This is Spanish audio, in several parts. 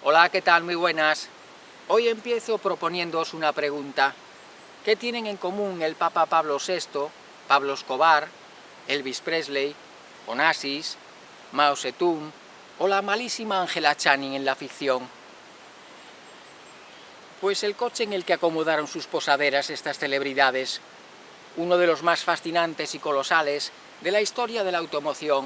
Hola, ¿qué tal? Muy buenas. Hoy empiezo proponiéndoos una pregunta. ¿Qué tienen en común el Papa Pablo VI, Pablo Escobar, Elvis Presley, Onassis, Mao Zedong o la malísima Angela Channing en la ficción? Pues el coche en el que acomodaron sus posaderas estas celebridades, uno de los más fascinantes y colosales de la historia de la automoción.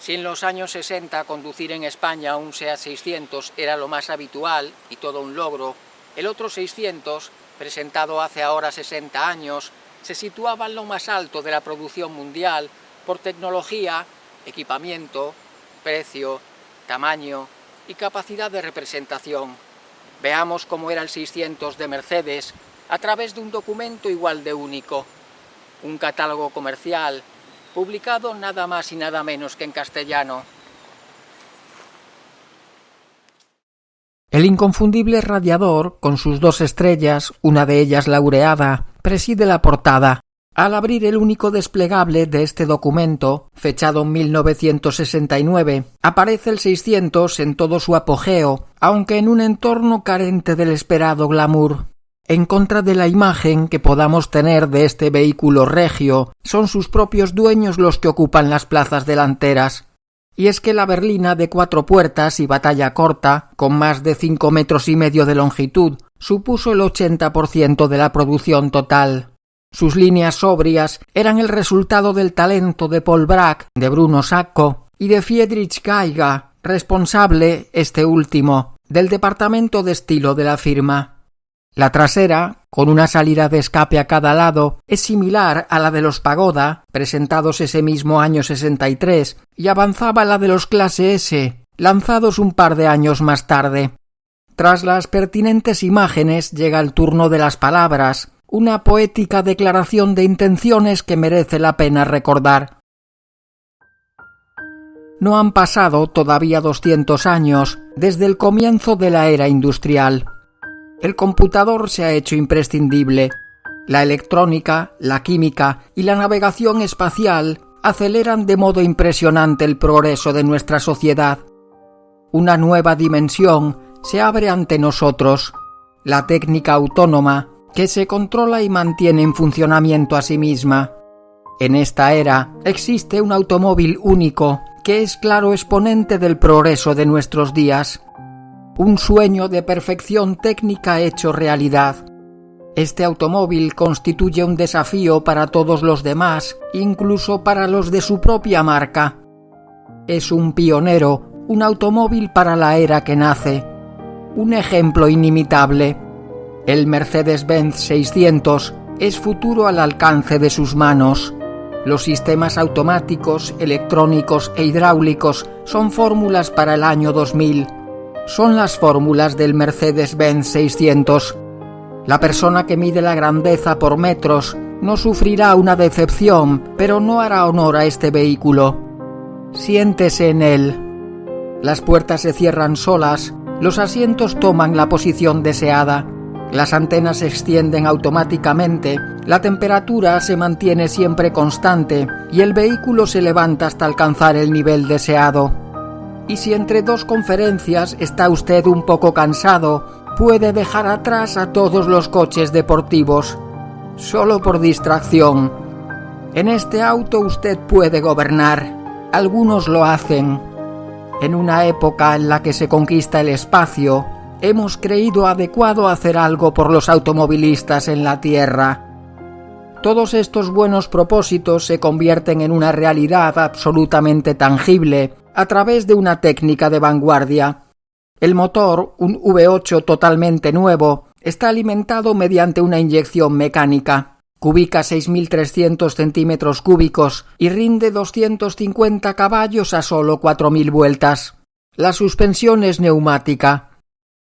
Si en los años 60 conducir en España un SEAT 600 era lo más habitual y todo un logro, el otro 600, presentado hace ahora 60 años, se situaba en lo más alto de la producción mundial por tecnología, equipamiento, precio, tamaño y capacidad de representación. Veamos cómo era el 600 de Mercedes a través de un documento igual de único, un catálogo comercial, publicado nada más y nada menos que en castellano. El inconfundible radiador, con sus 2 estrellas, una de ellas laureada, preside la portada. Al abrir el único desplegable de este documento, fechado en 1969, aparece el 600 en todo su apogeo, aunque en un entorno carente del esperado glamour. En contra de la imagen que podamos tener de este vehículo regio, son sus propios dueños los que ocupan las plazas delanteras. Y es que la berlina de 4 puertas y batalla corta, con más de 5,5 metros de longitud, supuso el 80% de la producción total. Sus líneas sobrias eran el resultado del talento de Paul Bracq, de Bruno Sacco y de Friedrich Geiger, responsable, este último, del departamento de estilo de la firma. La trasera, con una salida de escape a cada lado, es similar a la de los Pagoda, presentados ese mismo año 63, y avanzaba la de los Clase S, lanzados un par de años más tarde. Tras las pertinentes imágenes llega el turno de las palabras, una poética declaración de intenciones que merece la pena recordar. No han pasado todavía 200 años desde el comienzo de la era industrial. El computador se ha hecho imprescindible. La electrónica, la química y la navegación espacial aceleran de modo impresionante el progreso de nuestra sociedad. Una nueva dimensión se abre ante nosotros, la técnica autónoma, que se controla y mantiene en funcionamiento a sí misma. En esta era existe un automóvil único que es claro exponente del progreso de nuestros días. Un sueño de perfección técnica hecho realidad. Este automóvil constituye un desafío para todos los demás, incluso para los de su propia marca. Es un pionero, un automóvil para la era que nace. Un ejemplo inimitable. El Mercedes-Benz 600 es futuro al alcance de sus manos. Los sistemas automáticos, electrónicos e hidráulicos son fórmulas para el año 2000. Son las fórmulas del Mercedes-Benz 600. La persona que mide la grandeza por metros no sufrirá una decepción, pero no hará honor a este vehículo. Siéntese en él. Las puertas se cierran solas, los asientos toman la posición deseada, las antenas se extienden automáticamente, la temperatura se mantiene siempre constante y el vehículo se levanta hasta alcanzar el nivel deseado. Y si entre 2 conferencias está usted un poco cansado, puede dejar atrás a todos los coches deportivos, solo por distracción. En este auto usted puede gobernar, algunos lo hacen. En una época en la que se conquista el espacio, hemos creído adecuado hacer algo por los automovilistas en la Tierra. Todos estos buenos propósitos se convierten en una realidad absolutamente tangible a través de una técnica de vanguardia. El motor, un V8 totalmente nuevo, está alimentado mediante una inyección mecánica. Cubica 6.300 centímetros cúbicos y rinde 250 caballos a solo 4.000 vueltas. La suspensión es neumática.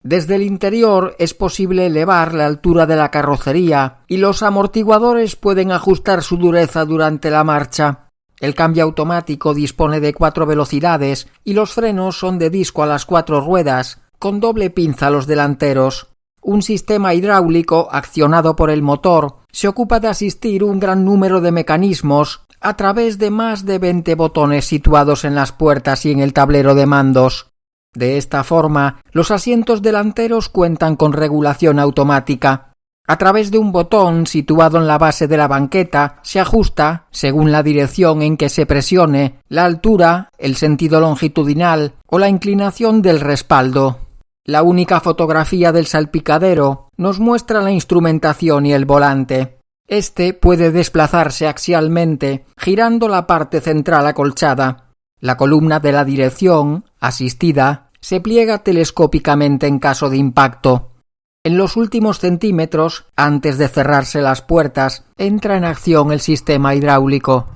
Desde el interior es posible elevar la altura de la carrocería y los amortiguadores pueden ajustar su dureza durante la marcha. El cambio automático dispone de 4 velocidades y los frenos son de disco a las 4 ruedas, con doble pinza los delanteros. Un sistema hidráulico accionado por el motor se ocupa de asistir un gran número de mecanismos a través de más de 20 botones situados en las puertas y en el tablero de mandos. De esta forma, los asientos delanteros cuentan con regulación automática. A través de un botón situado en la base de la banqueta se ajusta, según la dirección en que se presione, la altura, el sentido longitudinal o la inclinación del respaldo. La única fotografía del salpicadero nos muestra la instrumentación y el volante. Este puede desplazarse axialmente, girando la parte central acolchada. La columna de la dirección, asistida, se pliega telescópicamente en caso de impacto. En los últimos centímetros, antes de cerrarse las puertas, entra en acción el sistema hidráulico.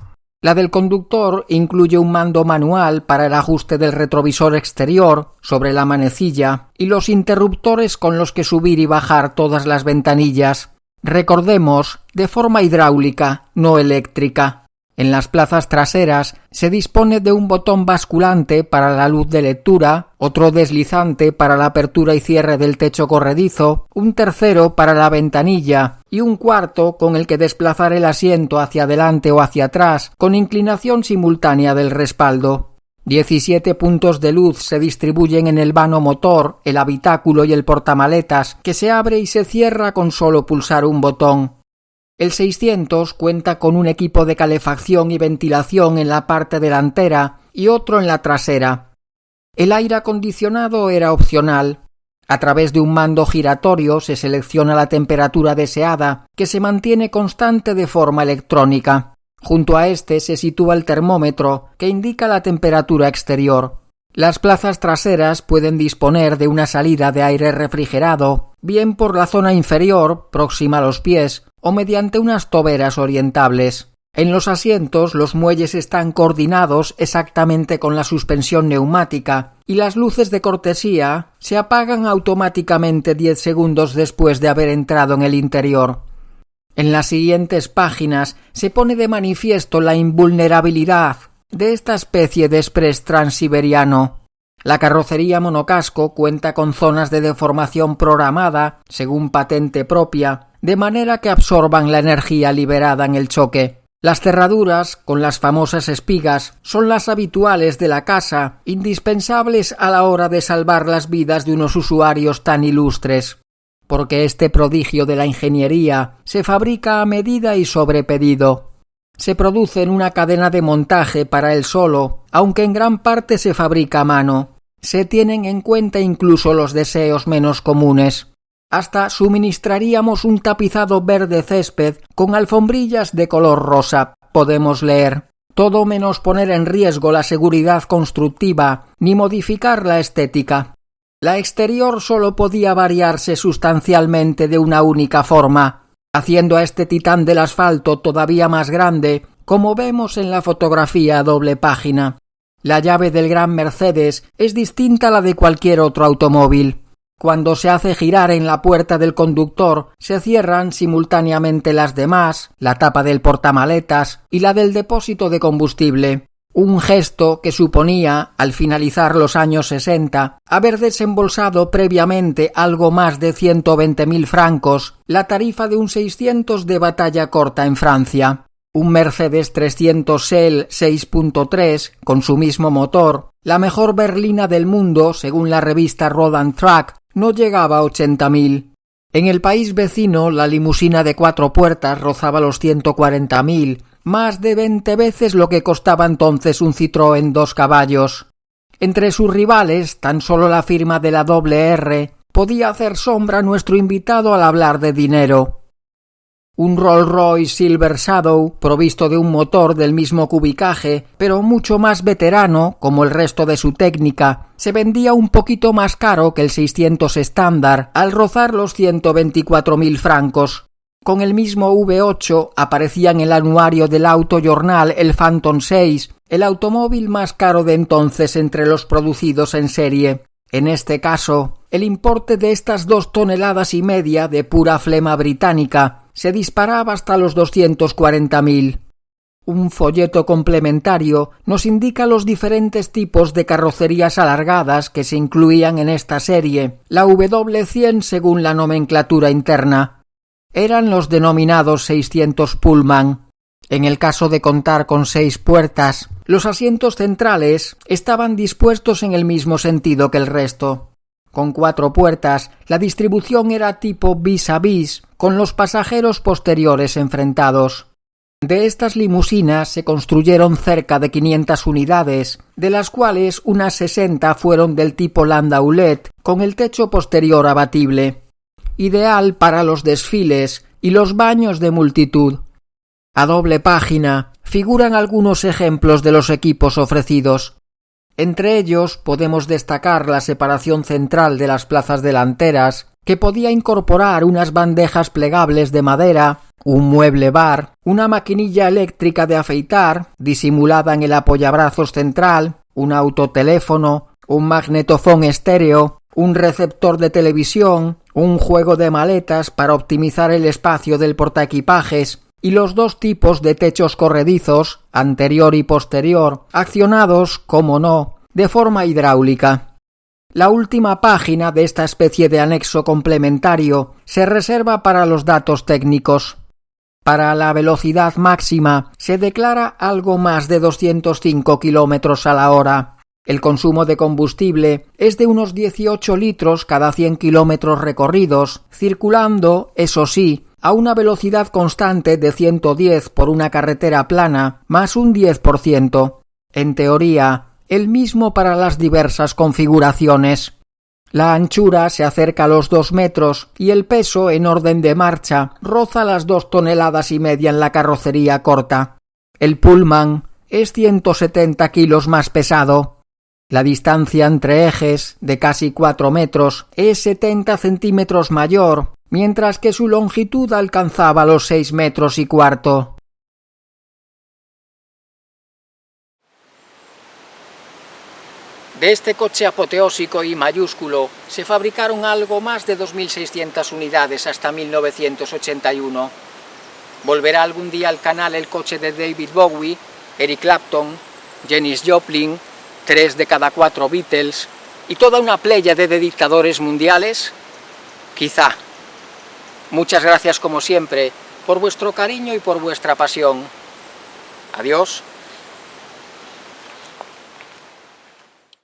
La del conductor incluye un mando manual para el ajuste del retrovisor exterior sobre la manecilla y los interruptores con los que subir y bajar todas las ventanillas. Recordemos, de forma hidráulica, no eléctrica. En las plazas traseras se dispone de un botón basculante para la luz de lectura, otro deslizante para la apertura y cierre del techo corredizo, un tercero para la ventanilla y un cuarto con el que desplazar el asiento hacia adelante o hacia atrás con inclinación simultánea del respaldo. 17 puntos de luz se distribuyen en el vano motor, el habitáculo y el portamaletas, que se abre y se cierra con solo pulsar un botón. El 600 cuenta con un equipo de calefacción y ventilación en la parte delantera y otro en la trasera. El aire acondicionado era opcional. A través de un mando giratorio se selecciona la temperatura deseada, que se mantiene constante de forma electrónica. Junto a este se sitúa el termómetro, que indica la temperatura exterior. Las plazas traseras pueden disponer de una salida de aire refrigerado, bien por la zona inferior, próxima a los pies, o mediante unas toberas orientables. En los asientos los muelles están coordinados exactamente con la suspensión neumática y las luces de cortesía se apagan automáticamente 10 segundos después de haber entrado en el interior. En las siguientes páginas se pone de manifiesto la invulnerabilidad de esta especie de express transiberiano. La carrocería monocasco cuenta con zonas de deformación programada, según patente propia, de manera que absorban la energía liberada en el choque. Las cerraduras, con las famosas espigas, son las habituales de la casa, indispensables a la hora de salvar las vidas de unos usuarios tan ilustres. Porque este prodigio de la ingeniería se fabrica a medida y sobre pedido. Se produce en una cadena de montaje para él solo, aunque en gran parte se fabrica a mano. Se tienen en cuenta incluso los deseos menos comunes. Hasta suministraríamos un tapizado verde césped con alfombrillas de color rosa, podemos leer. Todo menos poner en riesgo la seguridad constructiva ni modificar la estética. La exterior solo podía variarse sustancialmente de una única forma, haciendo a este titán del asfalto todavía más grande, como vemos en la fotografía a doble página. La llave del gran Mercedes es distinta a la de cualquier otro automóvil. Cuando se hace girar en la puerta del conductor, se cierran simultáneamente las demás, la tapa del portamaletas y la del depósito de combustible. Un gesto que suponía, al finalizar los años 60, haber desembolsado previamente algo más de 120.000 francos, la tarifa de un 600 de batalla corta en Francia. Un Mercedes 300L 6.3, con su mismo motor, la mejor berlina del mundo, según la revista Road and Track, no llegaba a 80.000. En el país vecino, la limusina de 4 puertas rozaba los 140.000, más de 20 veces lo que costaba entonces un Citroën 2 caballos. Entre sus rivales, tan solo la firma de la R podía hacer sombra a nuestro invitado al hablar de dinero. Un Rolls-Royce Silver Shadow, provisto de un motor del mismo cubicaje, pero mucho más veterano, como el resto de su técnica, se vendía un poquito más caro que el 600 estándar, al rozar los 124.000 francos. Con el mismo V8 aparecía en el anuario del Auto Journal el Phantom 6, el automóvil más caro de entonces entre los producidos en serie. En este caso, el importe de estas 2,5 toneladas de pura flema británica se disparaba hasta los 240.000. Un folleto complementario nos indica los diferentes tipos de carrocerías alargadas que se incluían en esta serie, la W100 según la nomenclatura interna. Eran los denominados 600 Pullman. En el caso de contar con 6 puertas, los asientos centrales estaban dispuestos en el mismo sentido que el resto. Con 4 puertas, la distribución era tipo vis a vis, con los pasajeros posteriores enfrentados. De estas limusinas se construyeron cerca de 500 unidades, de las cuales unas 60 fueron del tipo Landau LED, con el techo posterior abatible, ideal para los desfiles y los baños de multitud. A doble página figuran algunos ejemplos de los equipos ofrecidos. Entre ellos podemos destacar la separación central de las plazas delanteras, que podía incorporar unas bandejas plegables de madera, un mueble bar, una maquinilla eléctrica de afeitar, disimulada en el apoyabrazos central, un autoteléfono, un magnetofón estéreo, un receptor de televisión, un juego de maletas para optimizar el espacio del portaequipajes y los 2 tipos de techos corredizos, anterior y posterior, accionados, como no, de forma hidráulica. La última página de esta especie de anexo complementario se reserva para los datos técnicos. Para la velocidad máxima se declara algo más de 205 km a la hora. El consumo de combustible es de unos 18 litros cada 100 kilómetros recorridos, circulando, eso sí, a una velocidad constante de 110 por una carretera plana, más un 10%. En teoría, el mismo para las diversas configuraciones. La anchura se acerca a los 2 metros y el peso, en orden de marcha, roza las 2,5 toneladas en la carrocería corta. El Pullman es 170 kilos más pesado. La distancia entre ejes, de casi 4 metros, es 70 centímetros mayor, mientras que su longitud alcanzaba los 6,25 metros. De este coche apoteósico y mayúsculo se fabricaron algo más de 2.600 unidades hasta 1981. Volverá algún día al canal el coche de David Bowie, Eric Clapton, Janis Joplin, 3 de cada 4 Beatles y toda una pléyade de dictadores mundiales. Quizá. Muchas gracias como siempre por vuestro cariño y por vuestra pasión. Adiós.